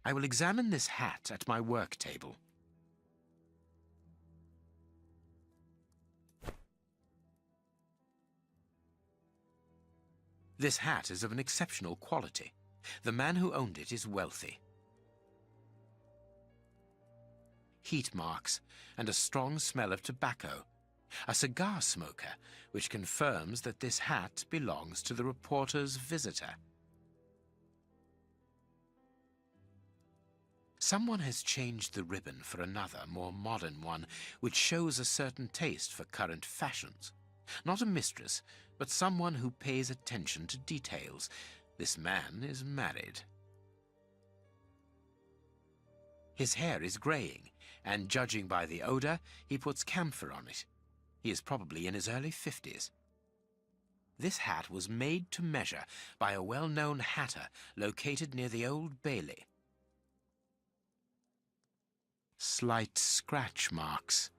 I will examine this hat at my work table. This hat is of an exceptional quality. The man who owned it is wealthy. Heat marks and a strong smell of tobacco. A cigar smoker, which confirms that this hat belongs to the reporter's visitor. Someone has changed the ribbon for another, more modern one, which shows a certain taste for current fashions. Not a mistress, but someone who pays attention to details. This man is married. His hair is graying, and judging by the odor, he puts camphor on it. He is probably in his early 50s. This hat was made to measure by a well-known hatter located near the Old Bailey. Slight scratch marks.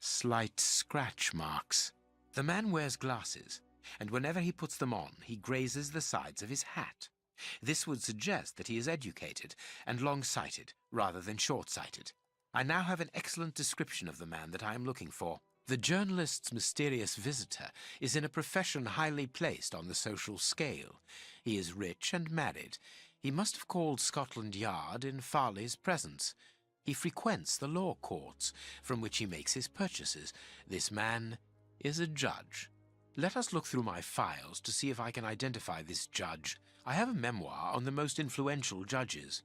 Slight scratch marks. The man wears glasses, and whenever he puts them on, he grazes the sides of his hat. This would suggest that he is educated and long-sighted rather than short-sighted. I now have an excellent description of the man that I am looking for. The journalist's mysterious visitor is in a profession highly placed on the social scale. He is rich and married. He must have called Scotland Yard in Farley's presence. He frequents the law courts, from which he makes his purchases. This man is a judge. Let us look through my files to see if I can identify this judge. I have a memoir on the most influential judges.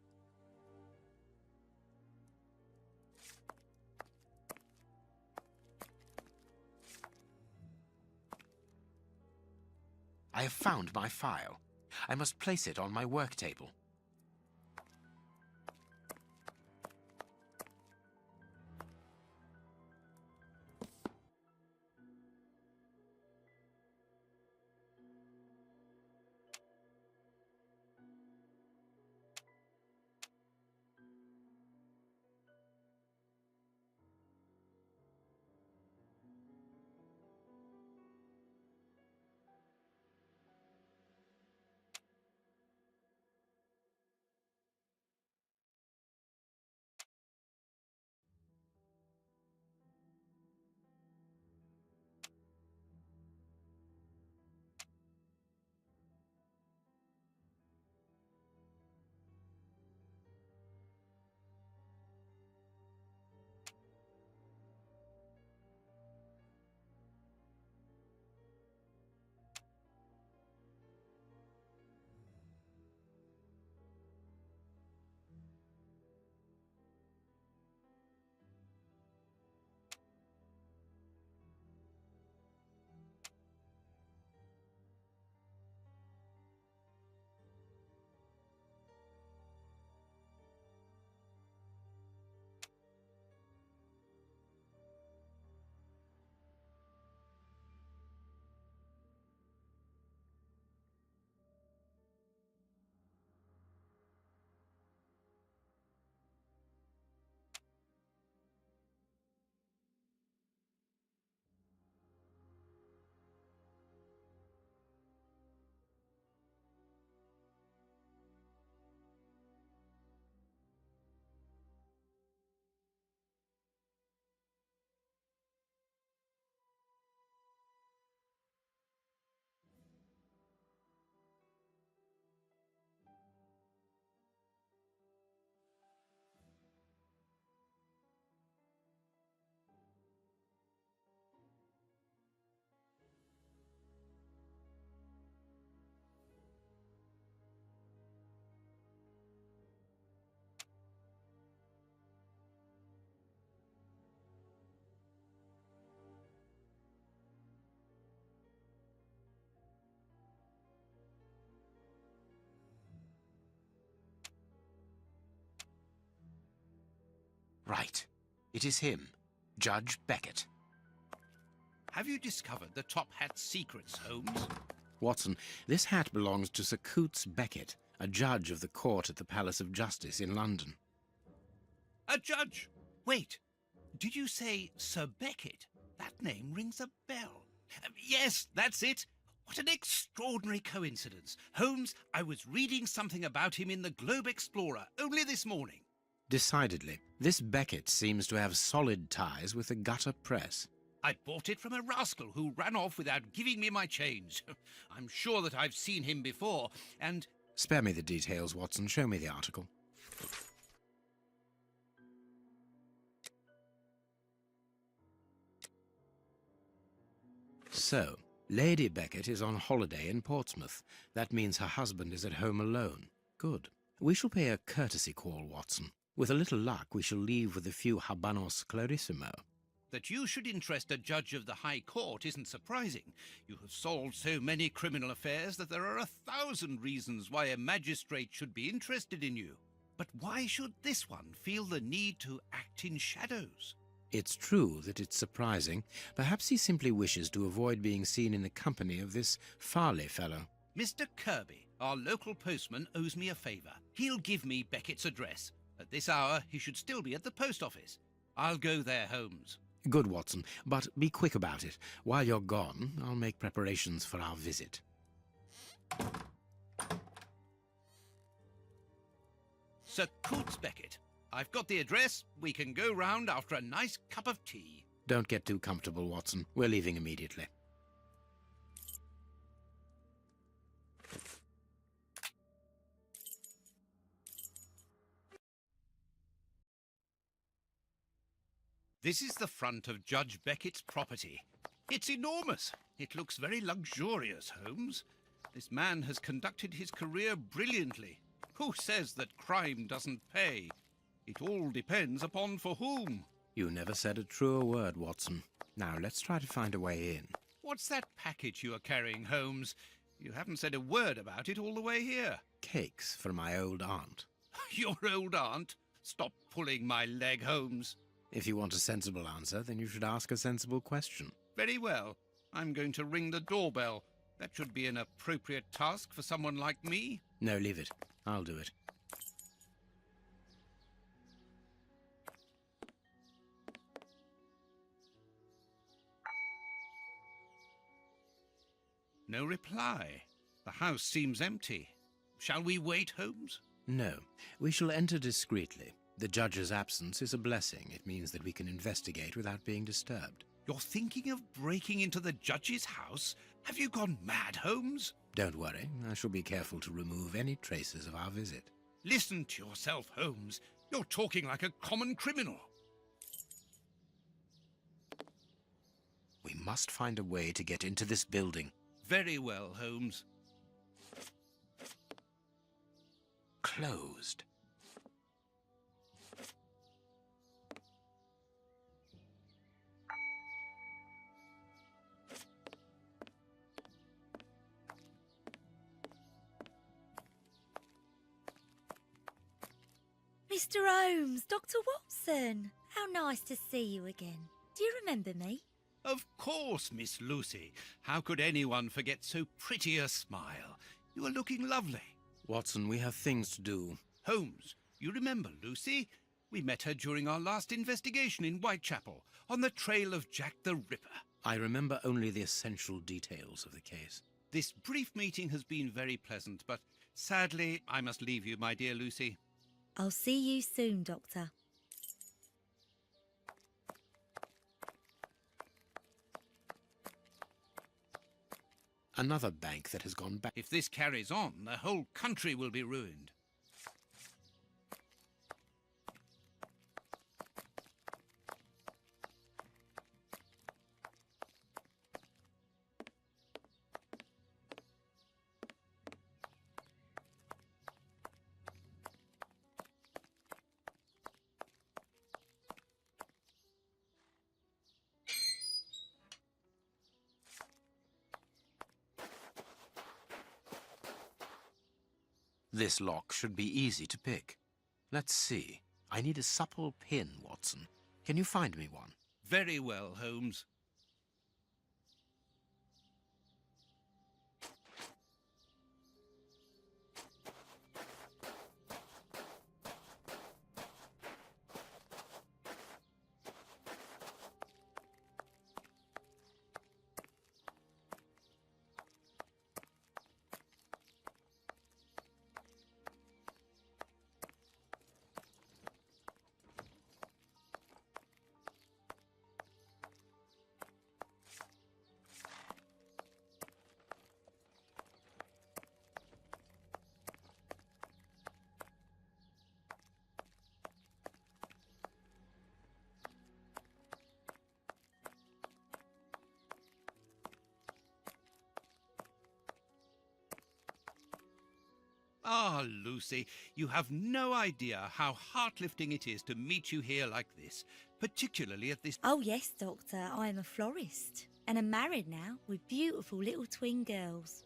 I have found my file. I must place it on my work table. Right. It is him, Judge Beckett. Have you discovered the top hat's secrets, Holmes? Watson, this hat belongs to Sir Coots Beckett, a judge of the court at the Palace of Justice in London. A judge? Wait, did you say Sir Beckett? That name rings a bell. Yes, that's it. What an extraordinary coincidence. Holmes, I was reading something about him in the Globe Explorer only this morning. Decidedly, this Beckett seems to have solid ties with the gutter press. I bought it from a rascal who ran off without giving me my change. I'm sure that I've seen him before, and... Spare me the details, Watson. Show me the article. So, Lady Beckett is on holiday in Portsmouth. That means her husband is at home alone. Good. We shall pay a courtesy call, Watson. With a little luck, we shall leave with a few habanos clarissimo. That you should interest a judge of the High Court isn't surprising. You have solved so many criminal affairs that there are 1,000 reasons why a magistrate should be interested in you. But why should this one feel the need to act in shadows? It's true that it's surprising. Perhaps he simply wishes to avoid being seen in the company of this Farley fellow. Mr. Kirby, our local postman, owes me a favour. He'll give me Beckett's address. At this hour, he should still be at the post office. I'll go there, Holmes. Good, Watson, but be quick about it. While you're gone, I'll make preparations for our visit. Sir Coutts Beckett. I've got the address. We can go round after a nice cup of tea. Don't get too comfortable, Watson. We're leaving immediately. This is the front of Judge Beckett's property. It's enormous. It looks very luxurious, Holmes. This man has conducted his career brilliantly. Who says that crime doesn't pay? It all depends upon for whom. You never said a truer word, Watson. Now, let's try to find a way in. What's that package you are carrying, Holmes? You haven't said a word about it all the way here. Cakes for my old aunt. Your old aunt? Stop pulling my leg, Holmes. If you want a sensible answer, then you should ask a sensible question. Very well. I'm going to ring the doorbell. That should be an appropriate task for someone like me. No, leave it. I'll do it. No reply. The house seems empty. Shall we wait, Holmes? No, we shall enter discreetly. The judge's absence is a blessing. It means that we can investigate without being disturbed. You're thinking of breaking into the judge's house? Have you gone mad, Holmes? Don't worry. I shall be careful to remove any traces of our visit. Listen to yourself, Holmes. You're talking like a common criminal. We must find a way to get into this building. Very well, Holmes. Closed. Mr. Holmes, Dr. Watson. How nice to see you again. Do you remember me? Of course, Miss Lucy. How could anyone forget so pretty a smile? You are looking lovely. Watson, we have things to do. Holmes, you remember Lucy? We met her during our last investigation in Whitechapel, on the trail of Jack the Ripper. I remember only the essential details of the case. This brief meeting has been very pleasant, but sadly, I must leave you, my dear Lucy. I'll see you soon, Doctor. Another bank that has gone back. If this carries on, the whole country will be ruined. This lock should be easy to pick. Let's see. I need a supple pin, Watson. Can you find me one? Very well, Holmes. Ah, Lucy, you have no idea how heart-lifting it is to meet you here like this, particularly at this... Oh, yes, Doctor, I am a florist. And I'm married now with beautiful little twin girls.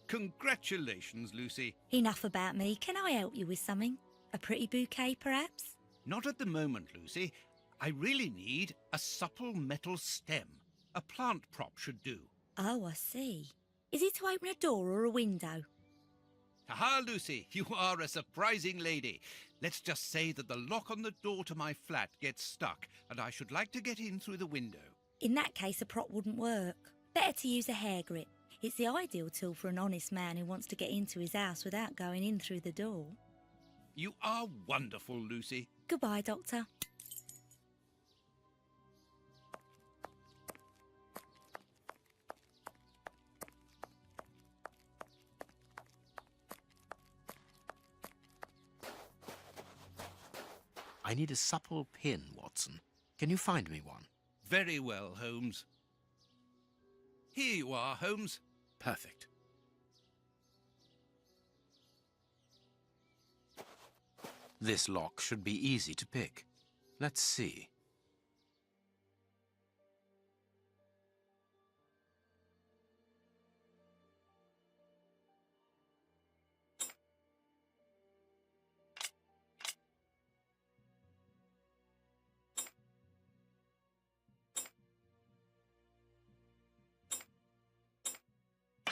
Congratulations, Lucy. Enough about me. Can I help you with something? A pretty bouquet, perhaps? Not at the moment, Lucy. I really need a supple metal stem. A plant prop should do. Oh, I see. Is it to open a door or a window? Aha, Lucy, you are a surprising lady. Let's just say that the lock on the door to my flat gets stuck, and I should like to get in through the window. In that case, a prop wouldn't work. Better to use a hair grip. It's the ideal tool for an honest man who wants to get into his house without going in through the door. You are wonderful, Lucy. Goodbye, Doctor. I need a supple pin, Watson. Can you find me one? Very well, Holmes. Here you are, Holmes. Perfect. This lock should be easy to pick. Let's see.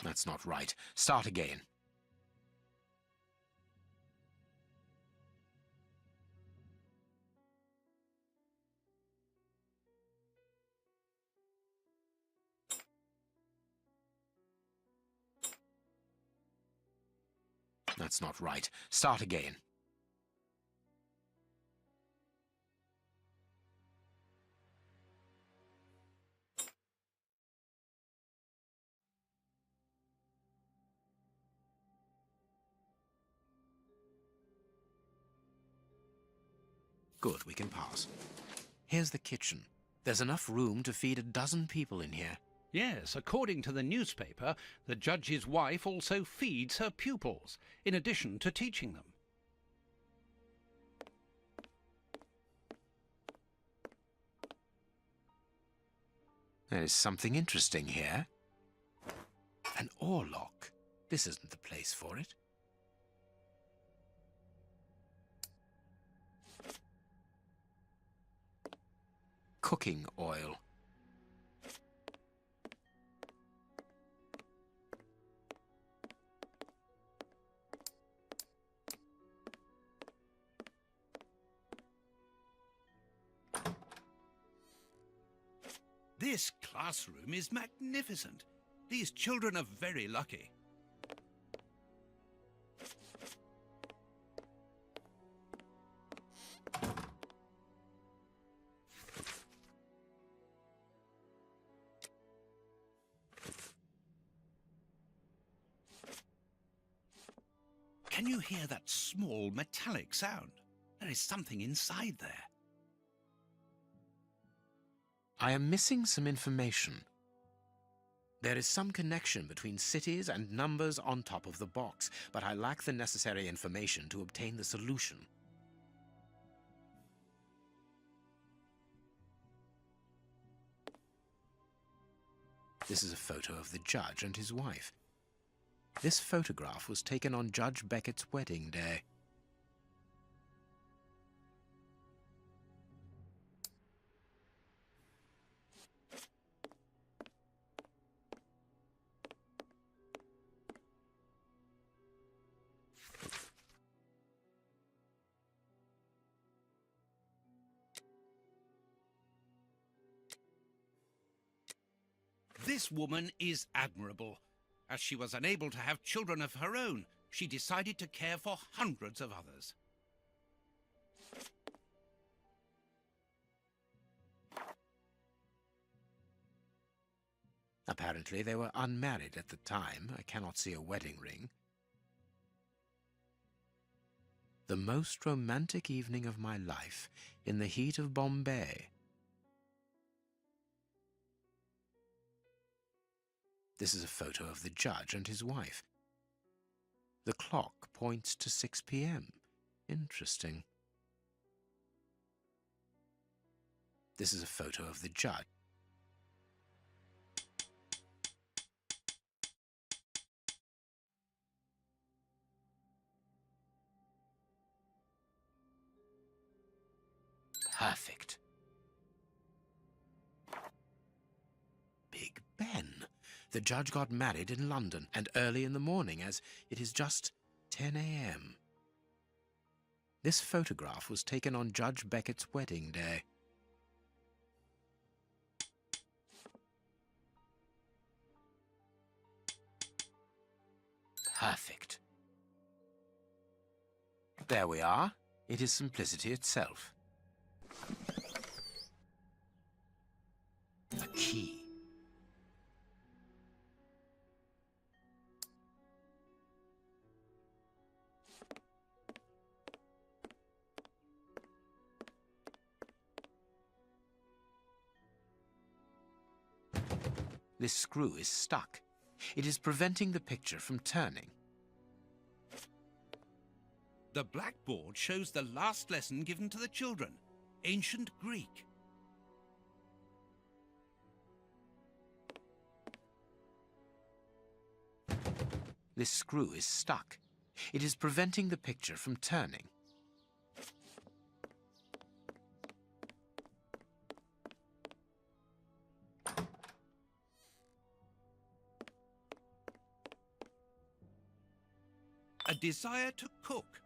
That's not right. Start again. That's not right. Start again. Good, we can pass. Here's the kitchen. There's enough room to feed a dozen people in here. Yes, according to the newspaper, the judge's wife also feeds her pupils, in addition to teaching them. There is something interesting here. An oarlock. This isn't the place for it. Cooking oil. This classroom is magnificent. These children are very lucky. Can you hear that small metallic sound? There is something inside there. I am missing some information. There is some connection between cities and numbers on top of the box, but I lack the necessary information to obtain the solution. This is a photo of the judge and his wife. This photograph was taken on Judge Beckett's wedding day. This woman is admirable. As she was unable to have children of her own, she decided to care for hundreds of others. Apparently they were unmarried at the time. I cannot see a wedding ring. The most romantic evening of my life, in the heat of Bombay. This is a photo of the judge and his wife. The clock points to 6 p.m. Interesting. This is a photo of the judge. Perfect. Big Ben. The judge got married in London, and early in the morning, as it is just 10 a.m. This photograph was taken on Judge Beckett's wedding day. Perfect. There we are. It is simplicity itself. A key. This screw is stuck. It is preventing the picture from turning. The blackboard shows the last lesson given to the children, ancient Greek. This screw is stuck. It is preventing the picture from turning. A desire to cook.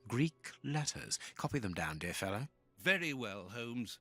Greek letters. Copy them down, dear fellow. Very well, Holmes.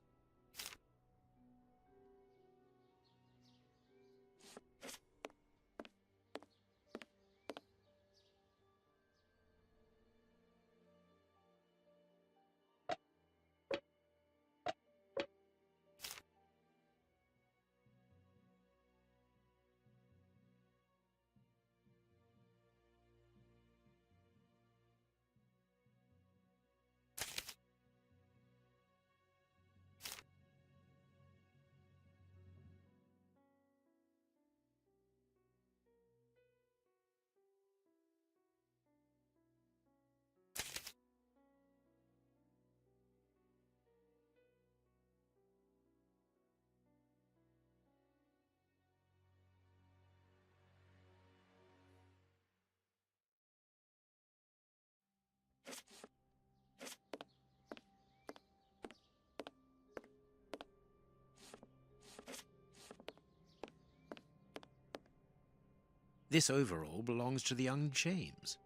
This overall belongs to the young James.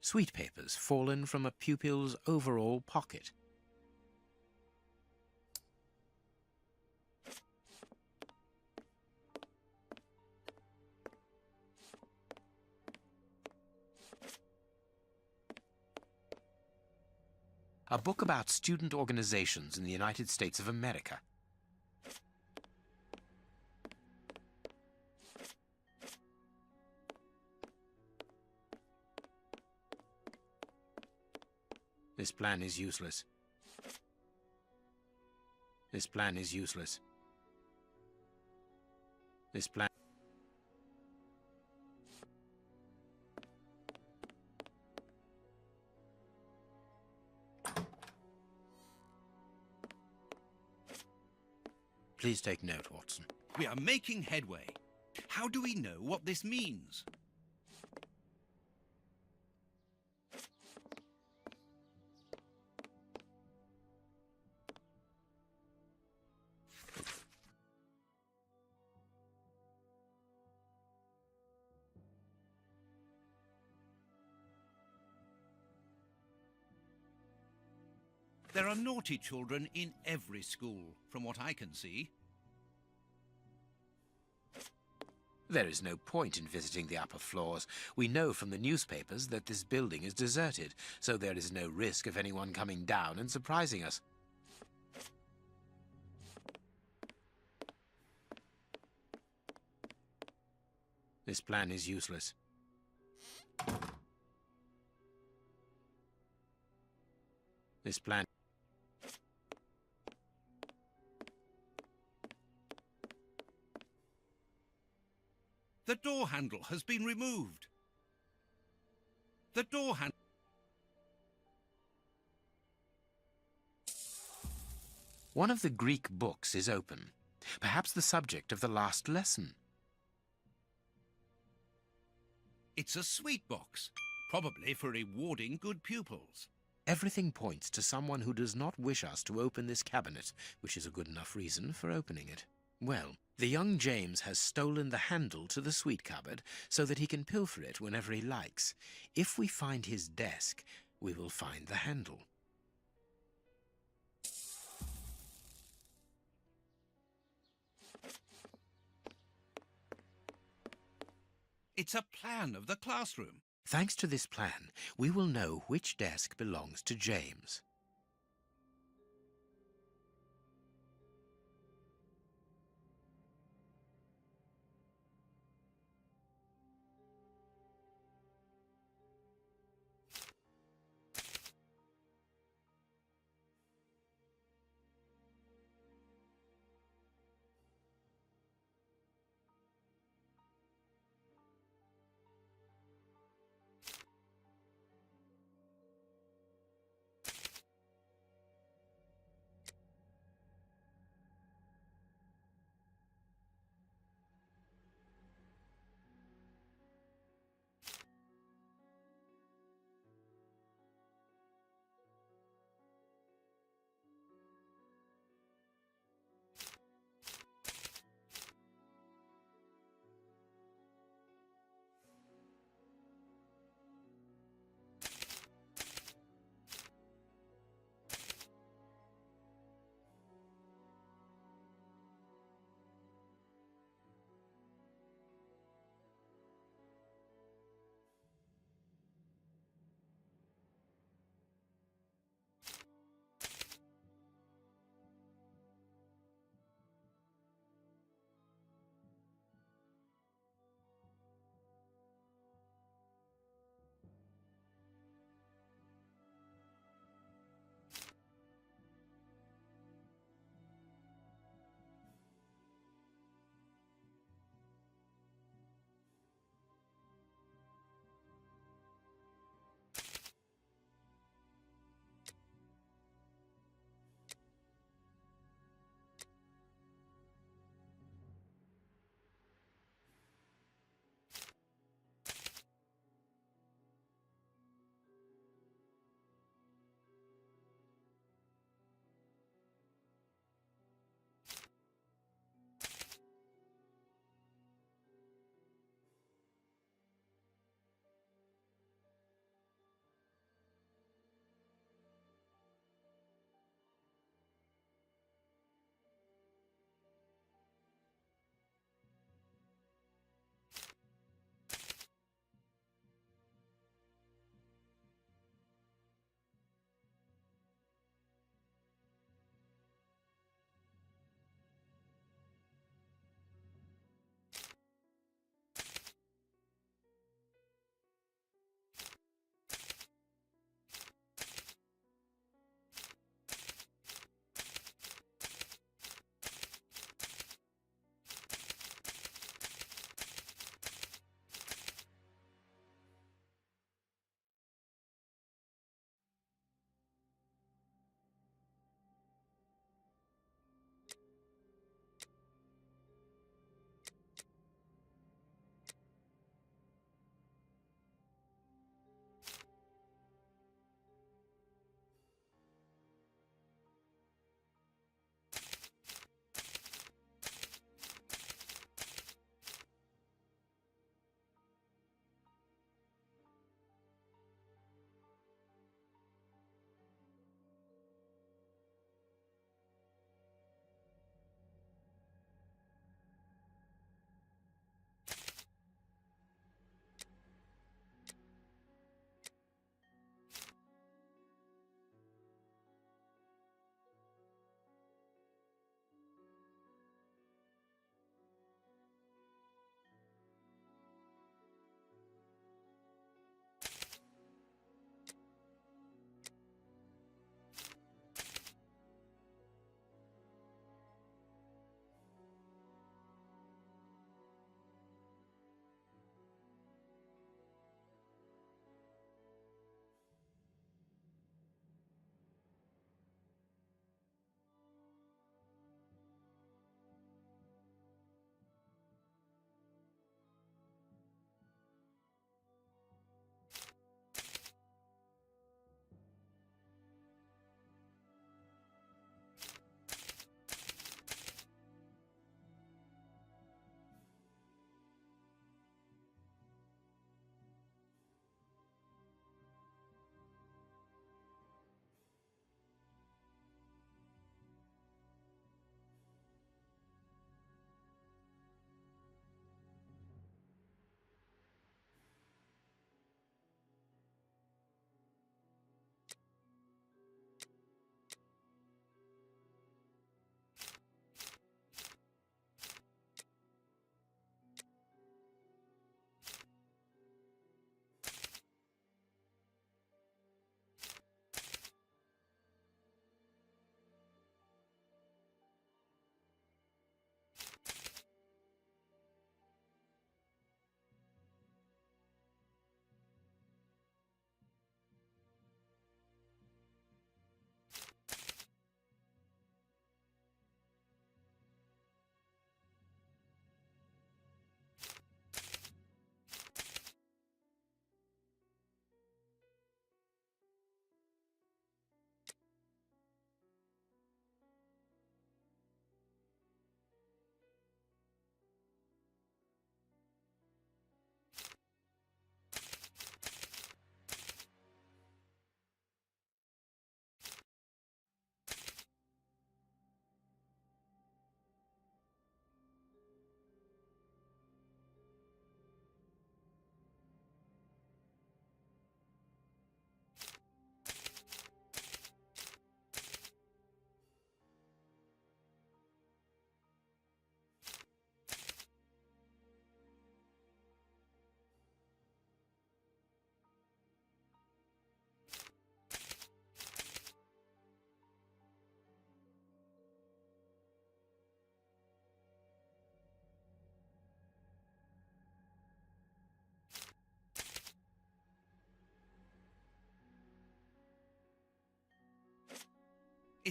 Sweet papers fallen from a pupil's overall pocket. A book about student organizations in the United States of America. This plan is useless. This plan is useless. This plan... Please take note, Watson. We are making headway. How do we know what this means? There are naughty children in every school, from what I can see. There is no point in visiting the upper floors. We know from the newspapers that this building is deserted, so there is no risk of anyone coming down and surprising us. This plan is useless. This plan... The door handle has been removed. The door handle... One of the Greek books is open. Perhaps the subject of the last lesson. It's a sweet box, probably for rewarding good pupils. Everything points to someone who does not wish us to open this cabinet, which is a good enough reason for opening it. Well, the young James has stolen the handle to the sweet cupboard so that he can pilfer it whenever he likes. If we find his desk, we will find the handle. It's a plan of the classroom. Thanks to this plan, we will know which desk belongs to James.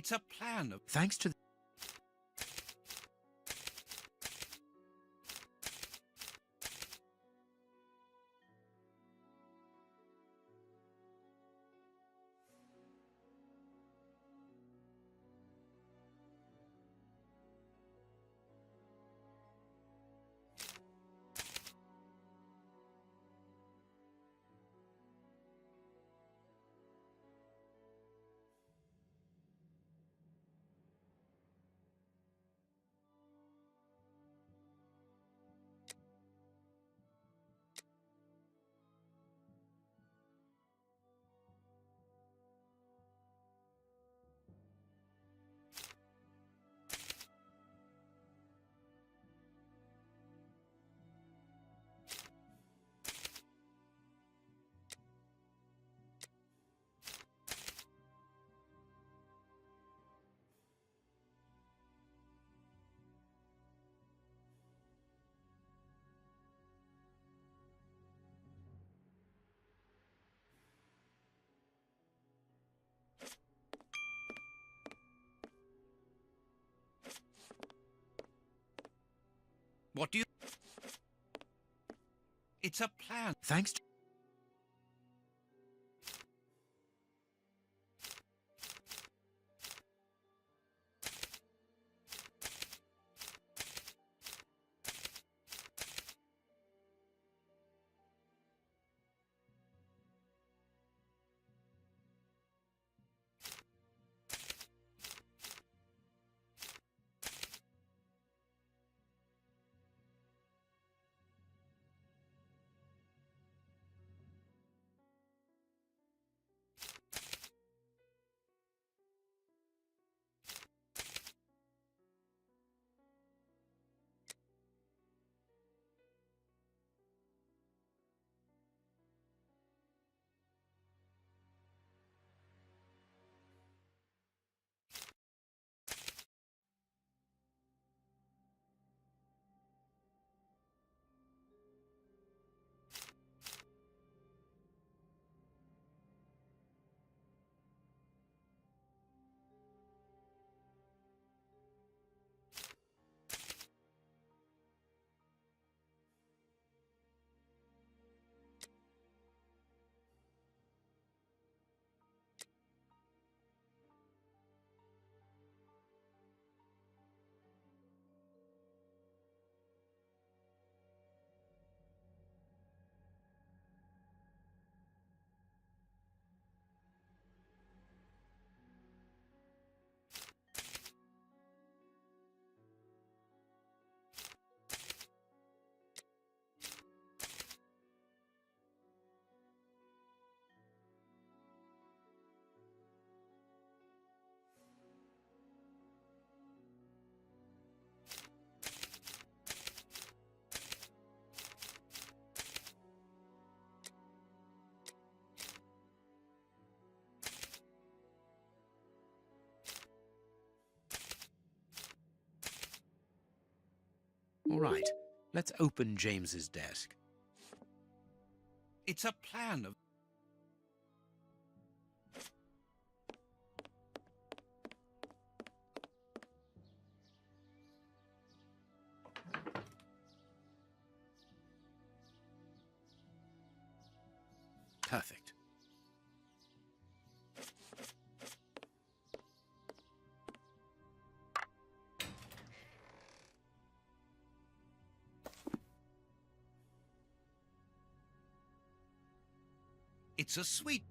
It's a plan of... Thanks to What do you... It's a plan. thanks to All right, let's open James's desk. It's a plan of... Perfect. It's a sweet...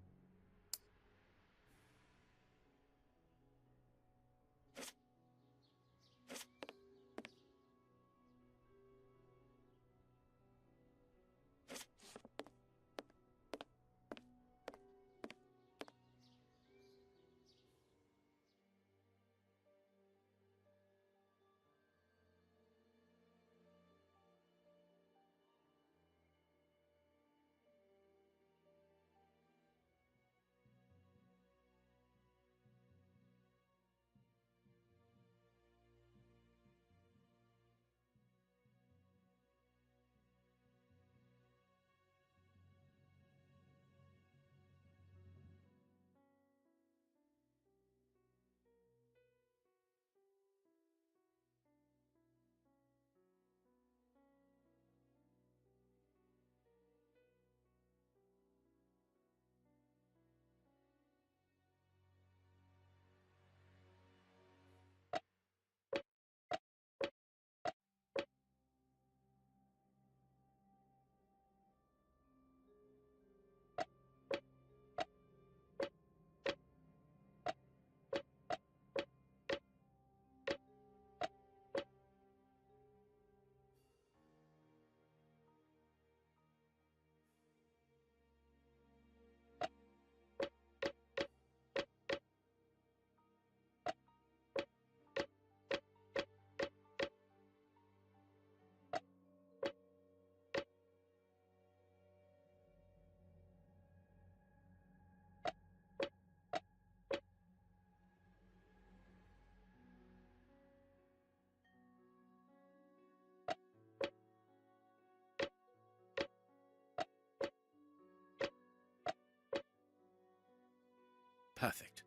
Perfect.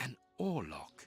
An oarlock.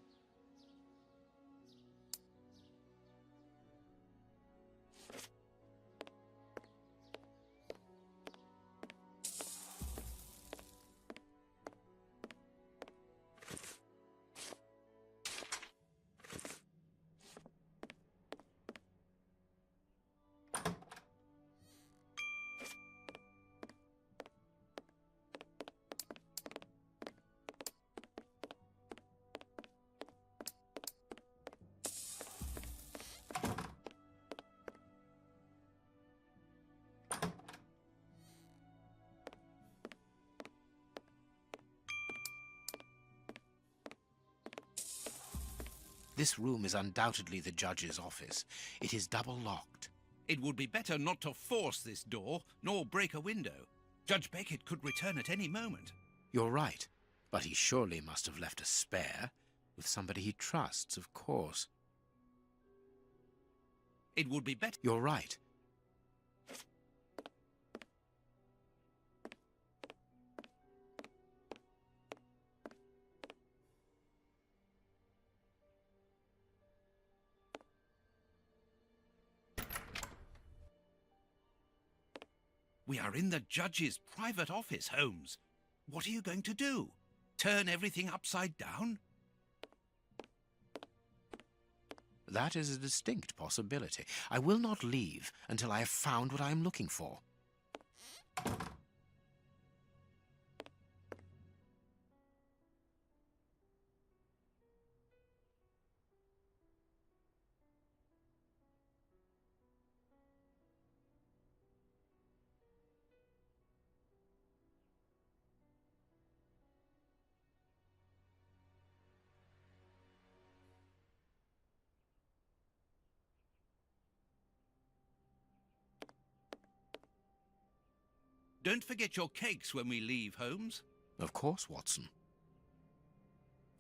This room is undoubtedly the judge's office. It is double-locked. It would be better not to force this door, nor break a window. Judge Beckett could return at any moment. You're right, but he surely must have left a spare, with somebody he trusts, of course. It would be better... You're right. We are in the judge's private office, Holmes. What are you going to do? Turn everything upside down? That is a distinct possibility. I will not leave until I have found what I am looking for. Don't forget your cakes when we leave, Holmes. Of course, Watson.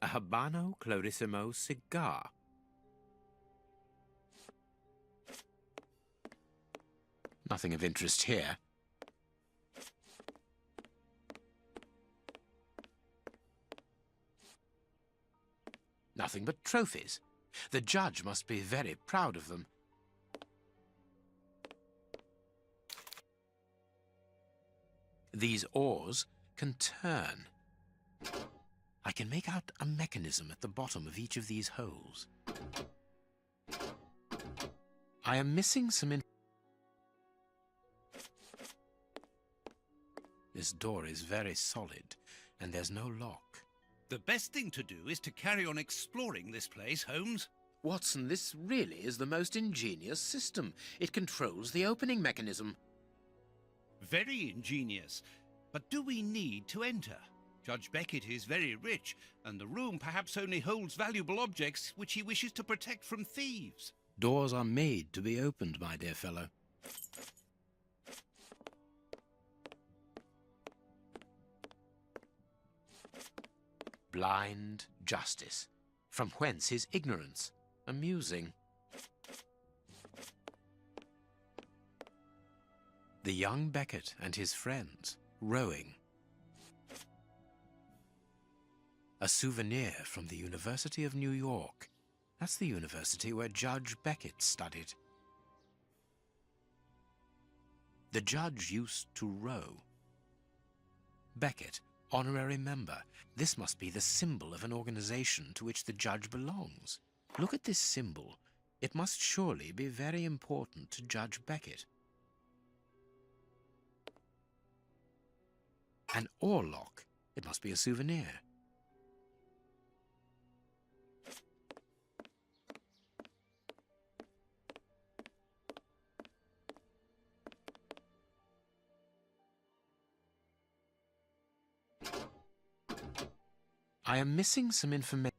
A Habano Clarissimo cigar. Nothing of interest here. Nothing but trophies. The judge must be very proud of them. These oars can turn. I can make out a mechanism at the bottom of each of these holes. I am missing some This door is very solid, and there's no lock. The best thing to do is to carry on exploring this place, Holmes. Watson, this really is the most ingenious system. It controls the opening mechanism. Very ingenious. But do we need to enter? Judge Beckett is very rich, and the room perhaps only holds valuable objects which he wishes to protect from thieves. Doors are made to be opened, my dear fellow. Blind justice. From whence his ignorance? Amusing. The young Beckett and his friends, rowing. A souvenir from the University of New York. That's the university where Judge Beckett studied. The judge used to row. Beckett, honorary member. This must be the symbol of an organization to which the judge belongs. Look at this symbol. It must surely be very important to Judge Beckett. An oarlock. It must be a souvenir. I am missing some information.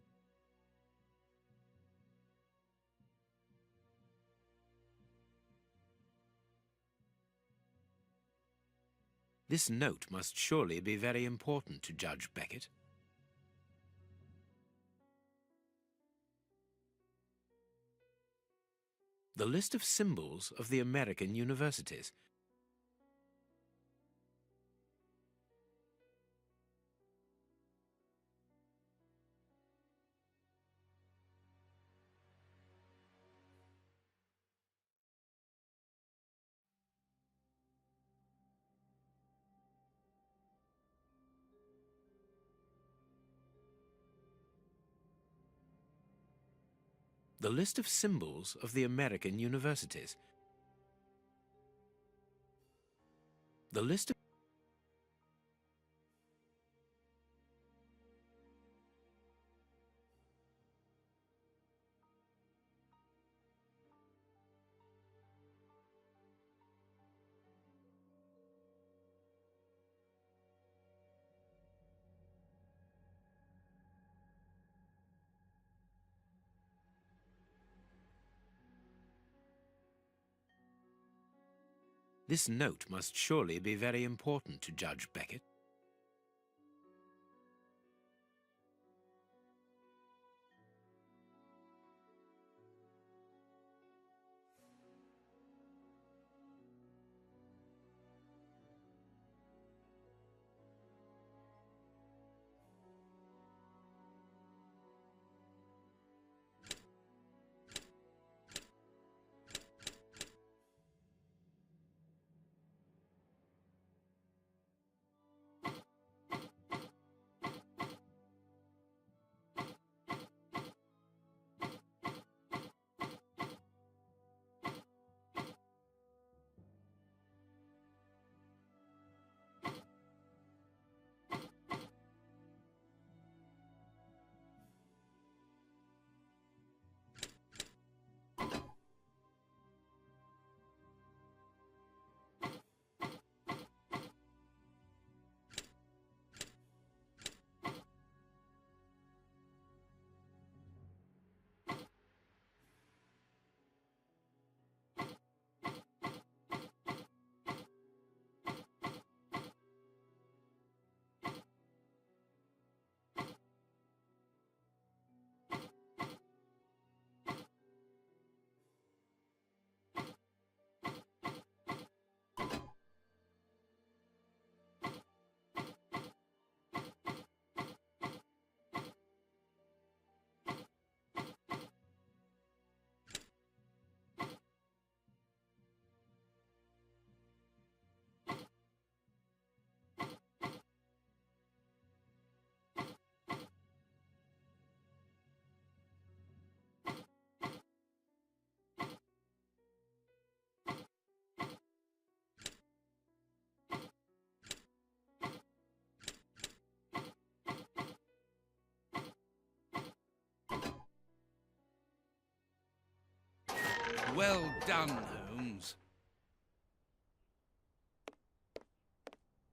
This note must surely be very important to Judge Beckett. The list of symbols of the American universities. The list of symbols of the American universities. The list of... This note must surely be very important to Judge Beckett. Well done, Holmes.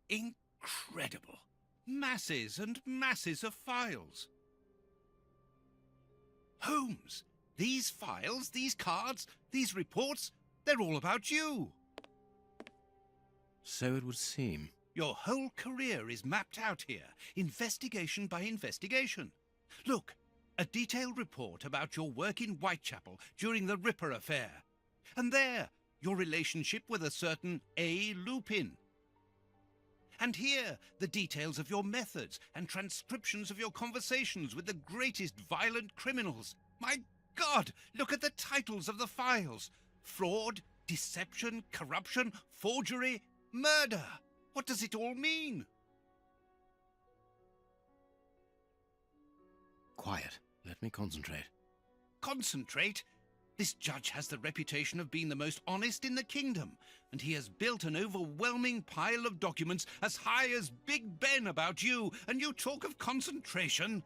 Incredible. Masses and masses of files. Holmes, these files, these cards, these reports, they're all about you. So it would seem. Your whole career is mapped out here, investigation by investigation. Look, a detailed report about your work in Whitechapel during the Ripper affair. And there, your relationship with a certain A. Lupin. And here, the details of your methods and transcriptions of your conversations with the greatest violent criminals. My God, look at the titles of the files. Fraud, deception, corruption, forgery, murder. What does it all mean? Quiet. Let me concentrate. Concentrate? This judge has the reputation of being the most honest in the kingdom, and he has built an overwhelming pile of documents as high as Big Ben about you, and you talk of concentration?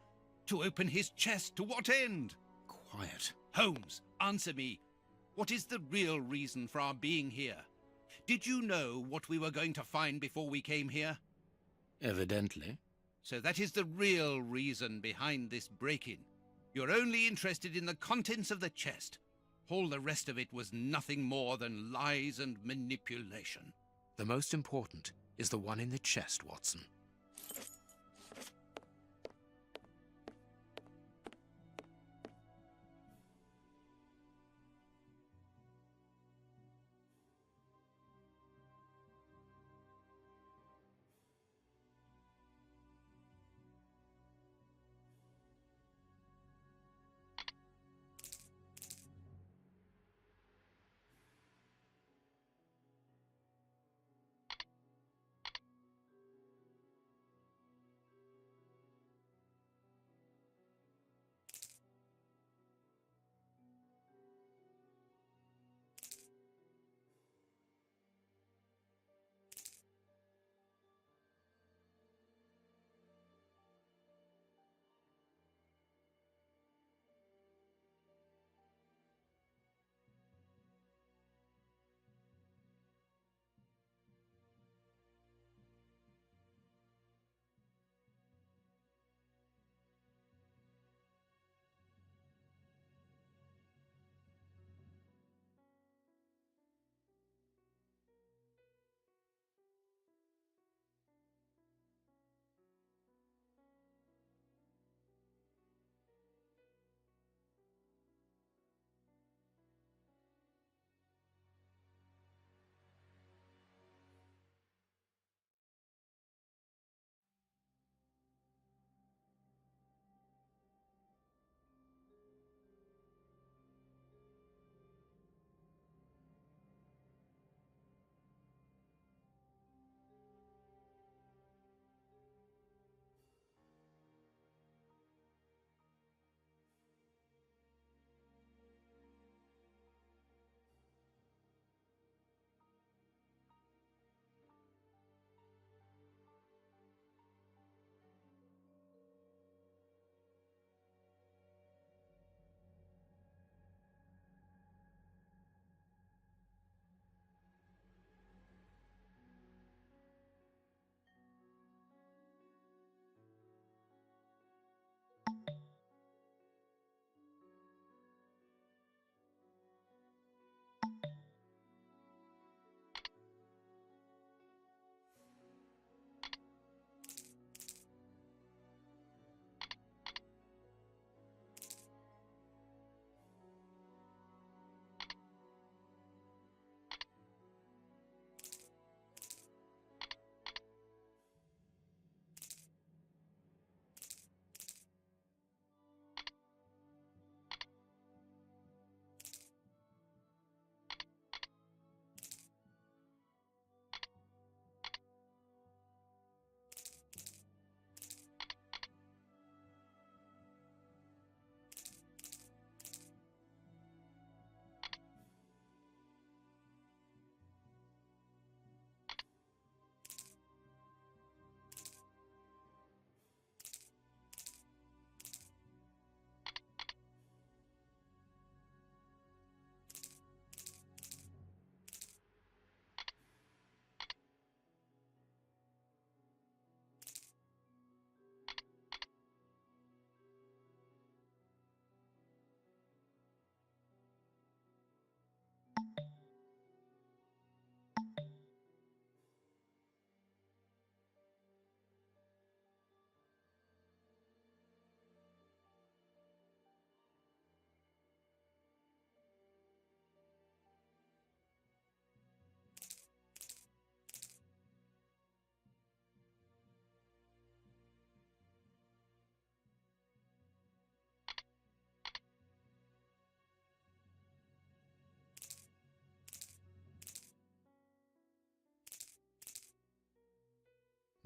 To open his chest to what end? Quiet. Holmes, answer me. What is the real reason for our being here? Did you know what we were going to find before we came here? Evidently. So that is the real reason behind this break-in. You're only interested in the contents of the chest. All the rest of it was nothing more than lies and manipulation. The most important is the one in the chest, Watson.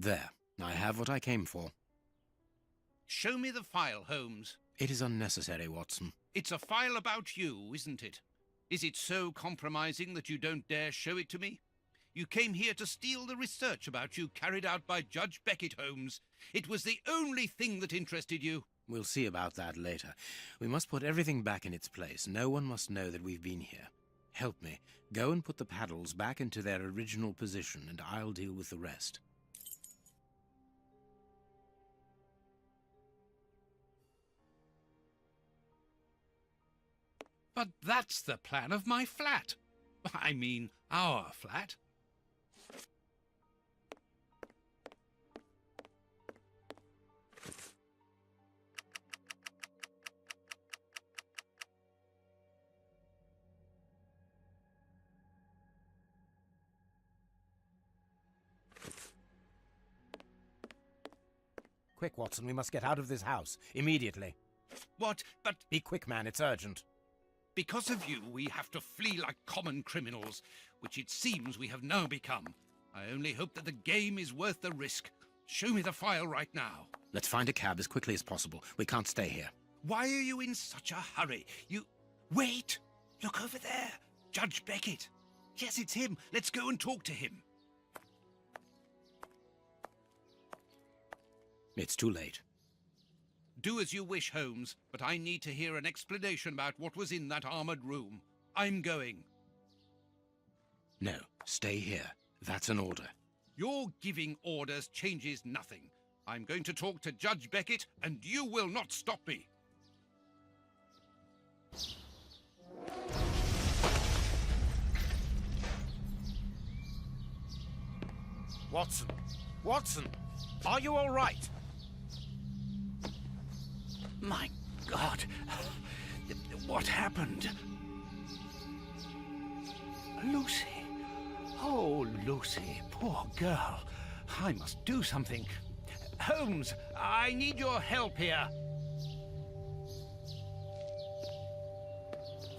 There, I have what I came for. Show me the file, Holmes. It is unnecessary, Watson. It's a file about you, isn't it? Is it so compromising that you don't dare show it to me? You came here to steal the research about you carried out by Judge Beckett, Holmes. It was the only thing that interested you. We'll see about that later. We must put everything back in its place. No one must know that we've been here. Help me. Go and put the paddles back into their original position, and I'll deal with the rest. But that's the plan of my flat. I mean, our flat. Quick, Watson, we must get out of this house. Immediately. What? But Be quick, man, it's urgent. because of you, we have to flee like common criminals, which it seems we have now become. I only hope that the game is worth the risk. Show me the file right now. Let's find a cab as quickly as possible. We can't stay here. Why are you in such a hurry? Wait! Look over there! Judge Beckett! Yes, it's him. Let's go and talk to him. It's too late. Do as you wish, Holmes, but I need to hear an explanation about what was in that armored room. I'm going. No, stay here. That's an order. Your giving orders changes nothing. I'm going to talk to Judge Beckett, and you will not stop me. Watson! Watson! Are you all right? My God! What happened? Lucy! Oh, Lucy, poor girl. I must do something. Holmes, I need your help here.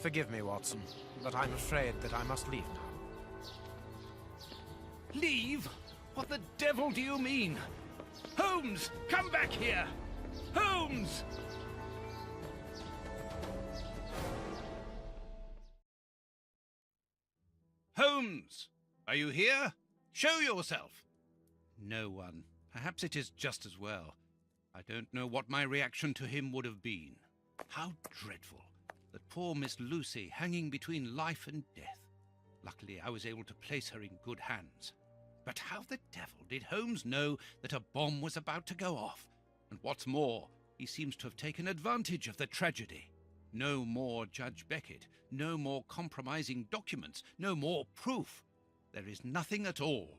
Forgive me, Watson, but I'm afraid that I must leave now. Leave? What the devil do you mean? Holmes, come back here! Holmes! Holmes! Are you here? Show yourself! No one. Perhaps it is just as well. I don't know what my reaction to him would have been. How dreadful. That poor Miss Lucy hanging between life and death. Luckily, I was able to place her in good hands. But how the devil did Holmes know that a bomb was about to go off? And what's more, he seems to have taken advantage of the tragedy. No more Judge Beckett, no more compromising documents, no more proof. There is nothing at all.